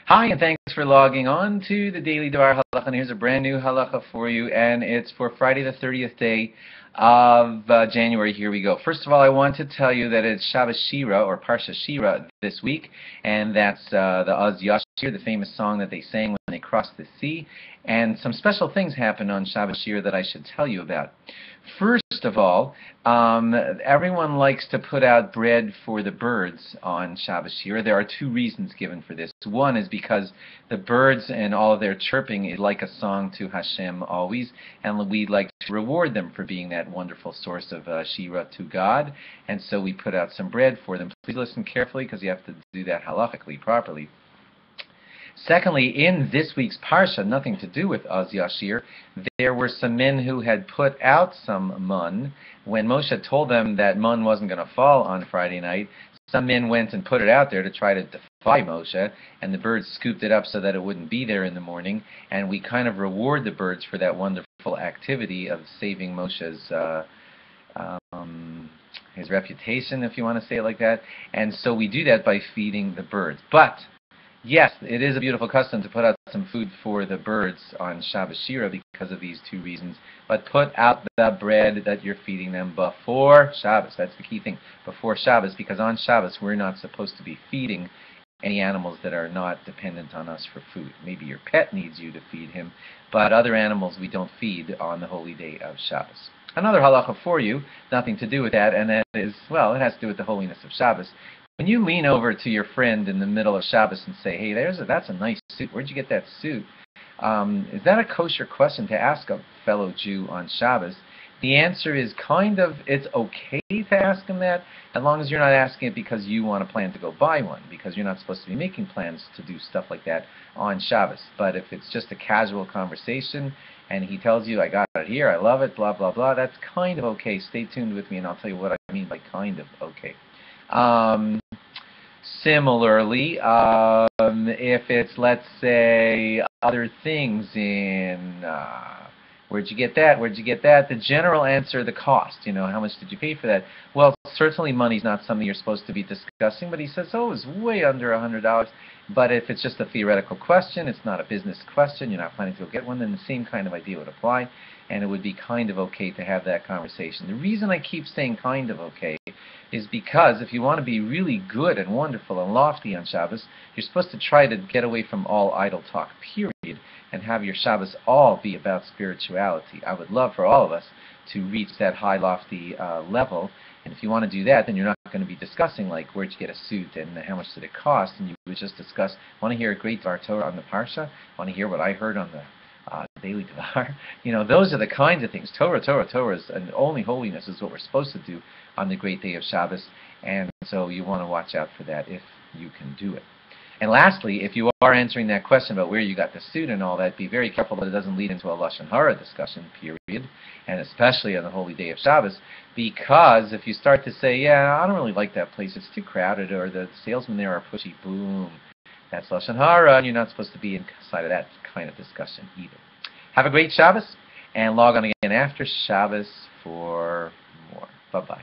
Hi, and thanks for logging on to the Daily DVAR halacha. And here's a brand new halacha for you, and it's for Friday the 30th day of January. Here we go. First of all, I want to tell you that it's Shabbos Shira, or Parsha Shira, this week, and that's the Oz Yashir, the famous song that they sang when they crossed the sea. And some special things happen on Shabbos Shira that I should tell you about. First of all, everyone likes to put out bread for the birds on Shabbos Shira. There are two reasons given for this. One is because the birds and all of their chirping is like a song to Hashem always, and we like to reward them for being that wonderful source of Shira to God, and so we put out some bread for them. Please listen carefully because you have to do that halachically properly. Secondly, in this week's Parsha, nothing to do with Oz Yashir, there were some men who had put out some mun. When Moshe told them that mun wasn't going to fall on Friday night, some men went and put it out there to try to defy Moshe, and the birds scooped it up so that it wouldn't be there in the morning, and we kind of reward the birds for that wonderful activity of saving Moshe's his reputation, if you want to say it like that, and so we do that by feeding the birds. But yes, it is a beautiful custom to put out some food for the birds on Shabbos Shira because of these two reasons. But put out the bread that you're feeding them before Shabbos. That's the key thing, before Shabbos, because on Shabbos we're not supposed to be feeding any animals that are not dependent on us for food. Maybe your pet needs you to feed him, but other animals we don't feed on the holy day of Shabbos. Another halacha for you, nothing to do with that, and that is, well, it has to do with the holiness of Shabbos. When you lean over to your friend in the middle of Shabbos and say, hey, that's a nice suit. Where'd you get that suit? Is that a kosher question to ask a fellow Jew on Shabbos? The answer is kind of, it's okay to ask him that, as long as you're not asking it because you want to plan to go buy one, because you're not supposed to be making plans to do stuff like that on Shabbos. But if it's just a casual conversation and he tells you, I got it here, I love it, blah, blah, blah, that's kind of okay. Stay tuned with me and I'll tell you what I mean by kind of okay. Similarly, if it's, let's say, other things in, where'd you get that, where'd you get that, the general answer, the cost, how much did you pay for that? Well, certainly money's not something you're supposed to be discussing, but he says, oh, it was way under $100. But if it's just a theoretical question, it's not a business question, you're not planning to go get one, then the same kind of idea would apply, and it would be kind of okay to have that conversation. The reason I keep saying kind of okay is because if you want to be really good and wonderful and lofty on Shabbos, you're supposed to try to get away from all idle talk, period, and have your Shabbos all be about spirituality. I would love for all of us to reach that high, lofty level, and if you want to do that, then you're not going to be discussing, like, where'd you get a suit and how much did it cost, and you would just discuss, want to hear a great Dvar Torah on the Parsha? Want to hear what I heard on the Daily Dvar? Those are the kinds of things. Torah is, and only holiness is what we're supposed to do on the great day of Shabbos, and so you want to watch out for that if you can do it. And lastly, if you are answering that question about where you got the suit and all that, be very careful that it doesn't lead into a Lashon Hara discussion, period, and especially on the holy day of Shabbos, because if you start to say, yeah, I don't really like that place, it's too crowded, or the salesmen there are pushy, boom, that's Lashon Hara, and you're not supposed to be inside of that kind of discussion either. Have a great Shabbos, and log on again after Shabbos for more. Bye-bye.